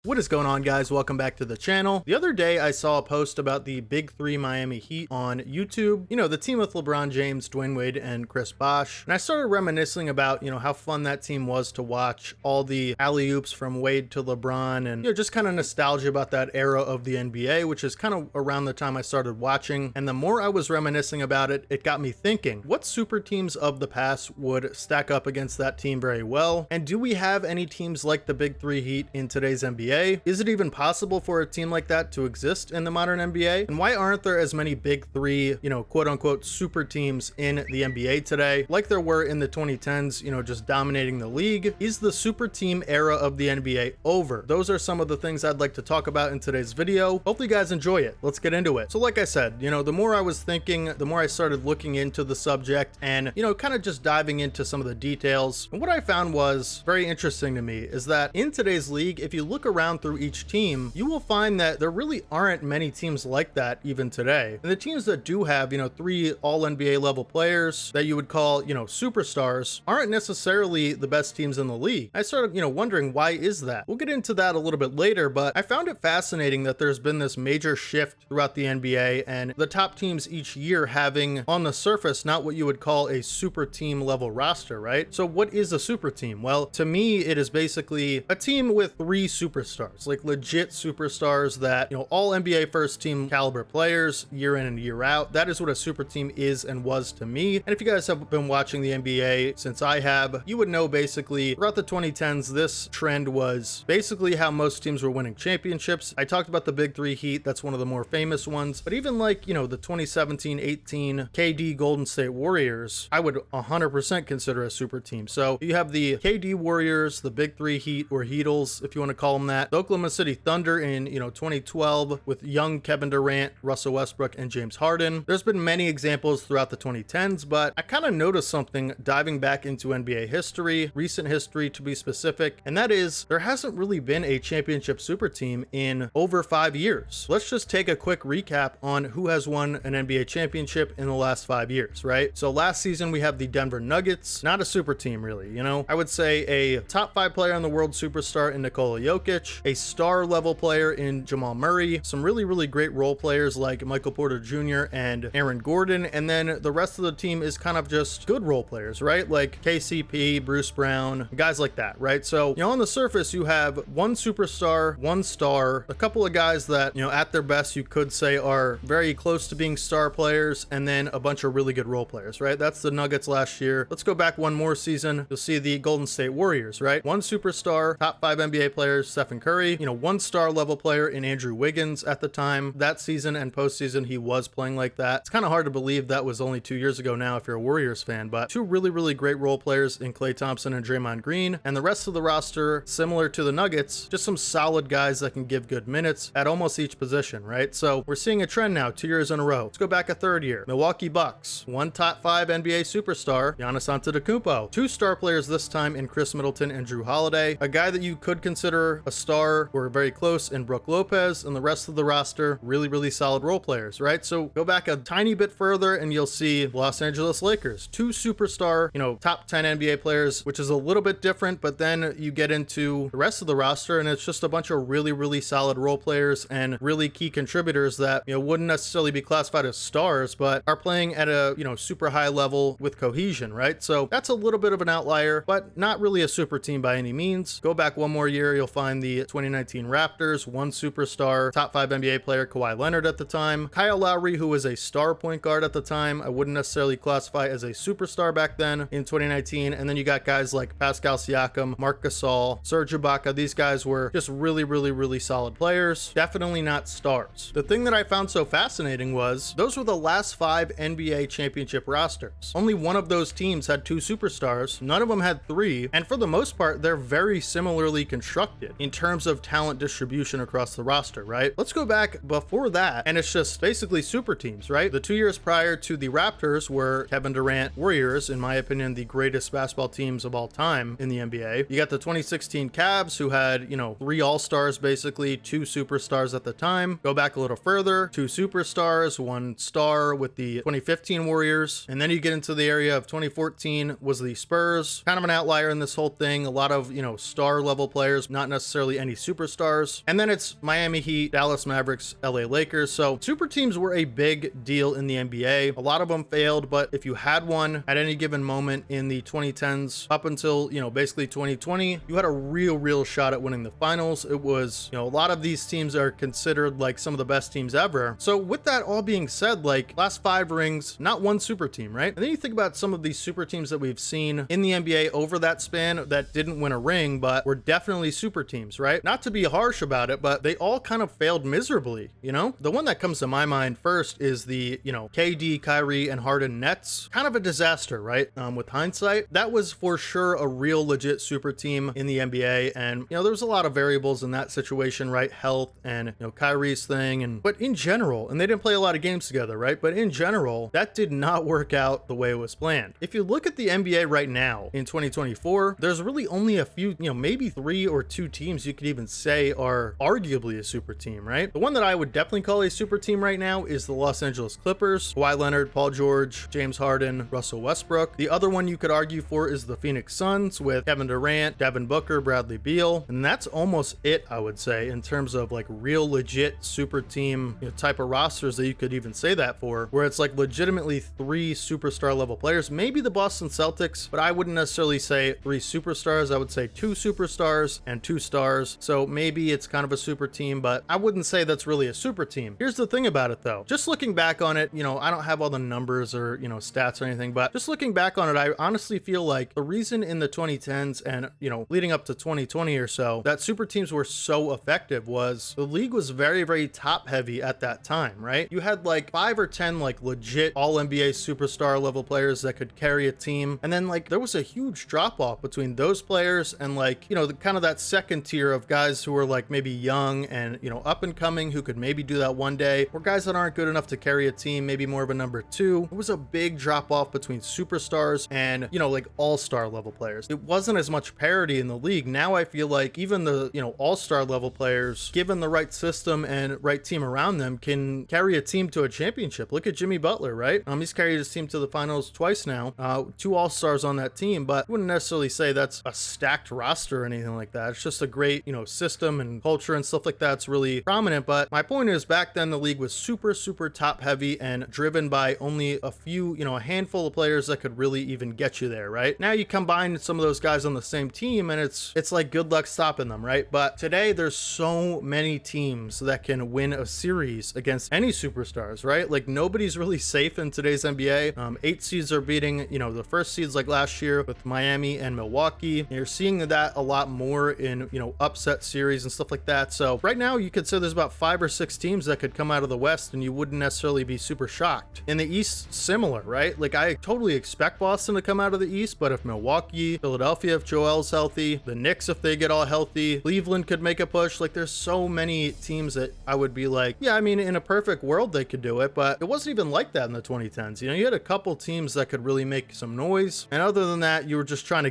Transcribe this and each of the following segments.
What is going on, guys? Welcome back to the channel. The other day I saw a post about the Big Three Miami Heat on YouTube. You know, the team with LeBron James, Dwayne Wade, and Chris Bosh. And I started reminiscing about, how fun that team was to watch. All the alley-oops from Wade to LeBron and, just kind of nostalgia about that era of the NBA, which is kind of around the time I started watching. And the more I was reminiscing about it, it got me thinking, what super teams of the past would stack up against that team very well? And do we have any teams like the Big Three Heat in today's NBA? Is it even possible for a team like that to exist in the modern NBA? And why aren't there as many Big Three, quote unquote super teams in the NBA today, like there were in the 2010s, just dominating the league? Is the Superteam era of the NBA over? Those are some of the things I'd like to talk about in today's video. Hopefully you guys enjoy it. Let's get into it. So like I said, the more I was thinking, the more I started looking into the subject and, kind of just diving into some of the details. And what I found was very interesting to me is that in today's league, if you look around through each team, you will find that there really aren't many teams like that even today. And the teams that do have, three all NBA level players that you would call, superstars aren't necessarily the best teams in the league. I started, wondering, why is that? We'll get into that a little bit later, but I found it fascinating that there's been this major shift throughout the NBA and the top teams each year having on the surface not what you would call a super team level roster, right? So what is a super team? Well, to me, it is basically a team with three superstars, like legit superstars that, all NBA first team caliber players year in and year out. That is what a super team is and was to me. And if you guys have been watching the NBA since I have, you would know basically throughout the 2010s, this trend was basically how most teams were winning championships. I talked about the Big Three Heat. That's one of the more famous ones, but even like, the 2017-18 KD Golden State Warriors, I would 100% consider a super team. So you have the KD Warriors, the Big Three Heat, or Heatles, if you want to call them that. The Oklahoma City Thunder in 2012 with young Kevin Durant, Russell Westbrook, and James Harden. There's been many examples throughout the 2010s, but I kind of noticed something diving back into NBA history, recent history to be specific, and that is there hasn't really been a championship super team in over 5 years. Let's just take a quick recap on who has won an NBA championship in the last 5 years, right? So last season we have the Denver Nuggets, not a super team really, I would say a top 5 player in the world superstar in Nikola Jokic, a star level player in Jamal Murray, some really, really great role players like Michael Porter Jr. and Aaron Gordon, and then the rest of the team is kind of just good role players, right? Like KCP, Bruce Brown, guys like that, right? So, on the surface, you have one superstar, one star, a couple of guys that, at their best, you could say are very close to being star players, and then a bunch of really good role players, right? That's the Nuggets last year. Let's go back one more season. You'll see the Golden State Warriors, right? One superstar, top 5 NBA players, Stephen Curry, one star level player in Andrew Wiggins at the time. That season and postseason, he was playing like that. It's kind of hard to believe that was only 2 years ago now if you're a Warriors fan, but two really, really great role players in Klay Thompson and Draymond Green. And the rest of the roster, similar to the Nuggets, just some solid guys that can give good minutes at almost each position, right? So we're seeing a trend now, 2 years in a row. Let's go back a third year. Milwaukee Bucks, one top 5 NBA superstar, Giannis Antetokounmpo. Two star players this time in Chris Middleton and Drew Holiday. A guy that you could consider a star or very close in Brook Lopez, and the rest of the roster, really, really solid role players, right? So go back a tiny bit further and you'll see Los Angeles Lakers, two superstar, top 10 NBA players, which is a little bit different, but then you get into the rest of the roster and it's just a bunch of really, really solid role players and really key contributors that, wouldn't necessarily be classified as stars, but are playing at a, super high level with cohesion, right? So that's a little bit of an outlier, but not really a super team by any means. Go back one more year, you'll find the 2019 Raptors, one superstar, top 5 NBA player, Kawhi Leonard at the time. Kyle Lowry, who was a star point guard at the time, I wouldn't necessarily classify as a superstar back then in 2019. And then you got guys like Pascal Siakam, Marc Gasol, Serge Ibaka. These guys were just really, really, really solid players. Definitely not stars. The thing that I found so fascinating was those were the last 5 NBA championship rosters. Only one of those teams had 2 superstars. None of them had 3. And for the most part, they're very similarly constructed in terms of talent distribution across the roster, right? Let's go back before that, and it's just basically super teams, right? The 2 years prior to the Raptors were Kevin Durant Warriors, in my opinion, the greatest basketball teams of all time in the NBA. You got the 2016 Cavs, who had, 3 all-stars, basically 2 superstars at the time. Go back a little further, 2 superstars, 1 star with the 2015 Warriors. And then you get into the area of 2014 was the Spurs. Kind of an outlier in this whole thing. A lot of, star level players, not necessarily necessarily any superstars. And then it's Miami Heat, Dallas Mavericks, LA Lakers. So super teams were a big deal in the NBA. A lot of them failed, but if you had one at any given moment in the 2010s up until, basically 2020, you had a real shot at winning the finals. It was, a lot of these teams are considered like some of the best teams ever. So with that all being said, like last 5 rings, not one super team, right? And then you think about some of these super teams that we've seen in the NBA over that span that didn't win a ring, but were definitely super teams, right? Not to be harsh about it, but they all kind of failed miserably, The one that comes to my mind first is the, KD, Kyrie, and Harden Nets. Kind of a disaster, right? With hindsight, that was for sure a real legit super team in the NBA. And, there was a lot of variables in that situation, right? Health and, Kyrie's thing. But in general, and they didn't play a lot of games together, right? But in general, that did not work out the way it was planned. If you look at the NBA right now in 2024, there's really only a few, maybe 3 or 2 teams you could even say are arguably a super team, right? The one that I would definitely call a super team right now is the Los Angeles Clippers. Kawhi Leonard, Paul George, James Harden, Russell Westbrook. The other one you could argue for is the Phoenix Suns with Kevin Durant, Devin Booker, Bradley Beal. And that's almost it, I would say, in terms of like real legit super team type of rosters that you could even say that for, where it's like legitimately 3 superstar level players. Maybe the Boston Celtics, but I wouldn't necessarily say 3 superstars. I would say 2 superstars and 2 stars. So maybe it's kind of a super team, but I wouldn't say that's really a super team. Here's the thing about it though. Just looking back on it, I don't have all the numbers or, stats or anything, but just looking back on it, I honestly feel like the reason in the 2010s and, leading up to 2020 or so, that super teams were so effective was the league was very top heavy at that time, right? You had like 5 or 10 like legit all NBA superstar level players that could carry a team. And then like there was a huge drop off between those players and like, the kind of that second tier of guys who were like maybe young and, up and coming who could maybe do that one day, or guys that aren't good enough to carry a team, maybe more of a number 2. It was a big drop off between superstars and, like all-star level players. It wasn't as much parity in the league. Now I feel like even the, all-star level players, given the right system and right team around them, can carry a team to a championship. Look at Jimmy Butler, right? He's carried his team to the finals twice now, 2 all-stars on that team, but I wouldn't necessarily say that's a stacked roster or anything like that. It's just a great, system and culture and stuff like that's really prominent. But my point is, back then the league was super top heavy and driven by only a few, a handful of players that could really even get you there, right? Now you combine some of those guys on the same team and it's like good luck stopping them, right? But today there's so many teams that can win a series against any superstars, right? Like nobody's really safe in today's NBA. 8 seeds are beating, the first seeds like last year with Miami and Milwaukee. You're seeing that a lot more in, upset series and stuff like that. So right now you could say there's about 5 or 6 teams that could come out of the West and you wouldn't necessarily be super shocked. In the East, similar, right? Like I totally expect Boston to come out of the East, but if Milwaukee, Philadelphia, if Joel's healthy, the Knicks, if they get all healthy, Cleveland could make a push. Like there's so many teams that I would be like, yeah, I mean, in a perfect world, they could do it, but it wasn't even like that in the 2010s. You had a couple teams that could really make some noise. And other than that, you were trying to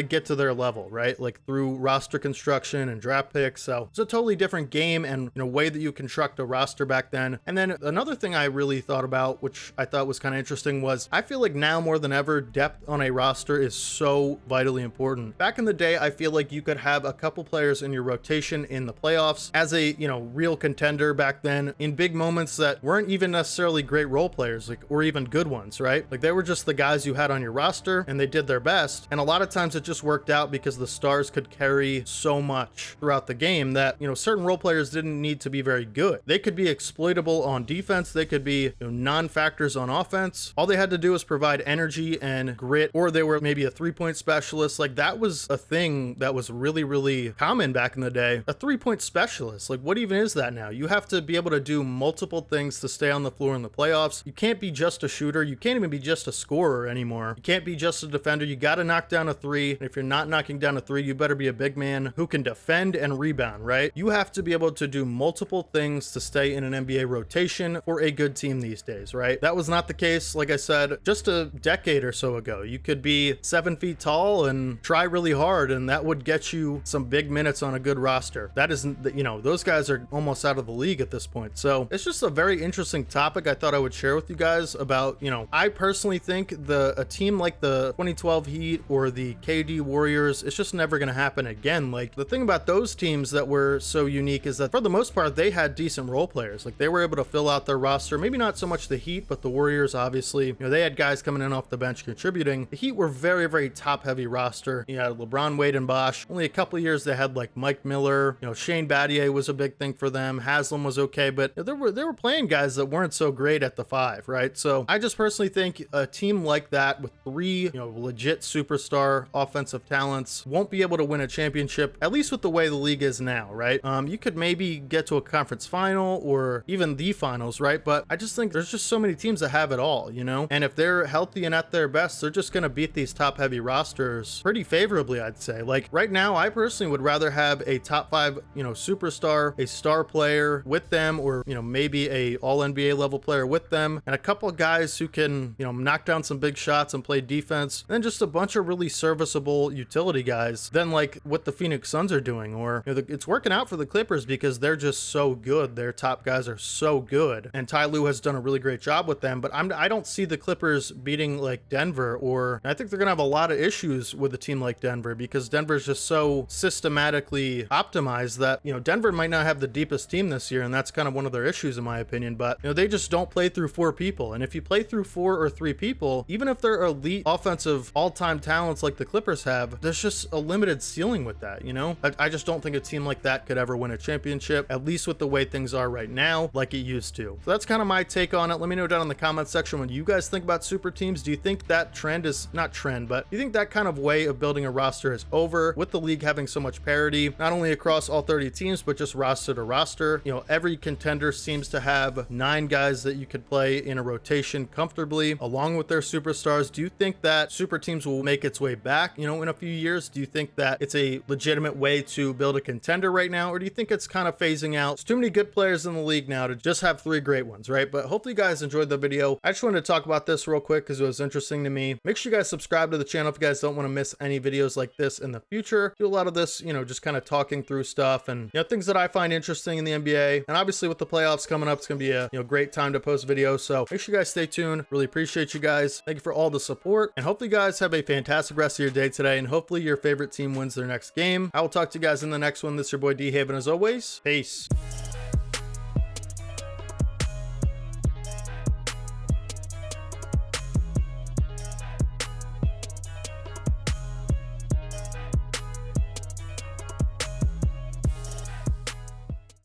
get to their level, right? Like through roster construction and draft picks. So it's a totally different game and way that you construct a roster back then. And then another thing I really thought about, which I thought was kind of interesting, was I feel like now more than ever, depth on a roster is so vitally important. Back in the day, I feel like you could have a couple players in your rotation in the playoffs as a, real contender back then in big moments that weren't even necessarily great role players, like, or even good ones, right? Like they were just the guys you had on your roster and they did their best. And a lot of times it just worked out because the stars could carry so much throughout the game that, certain role players didn't need to be very good. They could be exploitable on defense. They could be non-factors on offense. All they had to do was provide energy and grit, or they were maybe a 3-point specialist. Like that was a thing that was really common back in the day. A 3-point specialist. Like what even is that now? You have to be able to do multiple things to stay on the floor in the playoffs. You can't be just a shooter. You can't even be just a scorer anymore. You can't be just a defender. You got to knock down a 3. And if you're not knocking down a 3, you better be a big man who can defend and rebound, right? You have to be able to do multiple things to stay in an NBA rotation for a good team these days, right? That was not the case, like I said, just a decade or so ago. You could be 7 feet tall and try really hard, and that would get you some big minutes on a good roster. That isn't, those guys are almost out of the league at this point. So it's just a very interesting topic I thought I would share with you guys about, I personally think a team like the 2012 Heat or the KD Warriors, it's just never going to happen again. Like The thing about those teams that were so unique is that for the most part, they had decent role players. Like they were able to fill out their roster. Maybe not so much the Heat, but the Warriors, obviously, you know, they had guys coming in off the bench contributing. The Heat were very, very top heavy roster. You had LeBron, Wade, and Bosh. Only a couple of years they had like Mike Miller, you know, Shane Battier was a big thing for them. Haslam was okay, but you know, they were playing guys that weren't so great at the five, right? So I just personally think a team like that with three, you know, legit superstar offensive talents won't be able to win a championship, at least with the way the league is now, right? You could maybe get to a conference final or even the finals, right? But I just think there's just so many teams that have it all, you know? And if they're healthy and at their best, they're just going to beat these top heavy rosters pretty favorably, I'd say. Like right now, I personally would rather have a top five, you know, superstar, a star player with them, or, you know, maybe a all NBA level player with them, and a couple of guys who can, you know, knock down some big shots and play defense, and then just a bunch of really serviceable utility guys than like what the Phoenix Suns are doing. Or, you know, it's working out for the Clippers because they're just so good. Their top guys are so good, and Ty Lue has done a really great job with them. But I don't see the Clippers beating like Denver, or I think they're gonna have a lot of issues with a team like Denver because Denver's just so systematically optimized that, you know, Denver might not have the deepest team this year, and that's kind of one of their issues in my opinion. But you know, they just don't play through four people, and if you play through four or three people, even if they're elite offensive all-time talents like the Clippers have, there's just a limited ceiling with that, you know? I just don't think a team like that could ever win a championship, at least with the way things are right now, like it used to. So that's kind of my take on it. Let me know down in the comment section what you guys think about super teams. Do you think that trend is not trend, but do you think that kind of way of building a roster is over with the league having so much parity, not only across all 30 teams, but just roster to roster? You know, every contender seems to have 9 guys that you could play in a rotation comfortably along with their superstars. Do you think that super teams will make its way back, you know, in a few years? Do you think that it's a legitimate way to build a contender right now, or do you think it's kind of phasing out? There's too many good players in the league now to just have 3 great ones, right? But hopefully you guys enjoyed the video. I just wanted to talk about this real quick because it was interesting to me. Make sure you guys subscribe to the channel if you guys don't want to miss any videos like this in the future. Do a lot of this, you know, just kind of talking through stuff and, you know, things that I find interesting in the NBA. And obviously with the playoffs coming up, it's going to be a, you know, great time to post videos. So make sure you guys stay tuned. Really appreciate you guys. Thank you for all the support, and hopefully you guys have a fantastic rest of your day today, and hopefully your favorite team wins their next game. I will talk to you guys in the next one. This is your boy D-Haven, as always. Peace.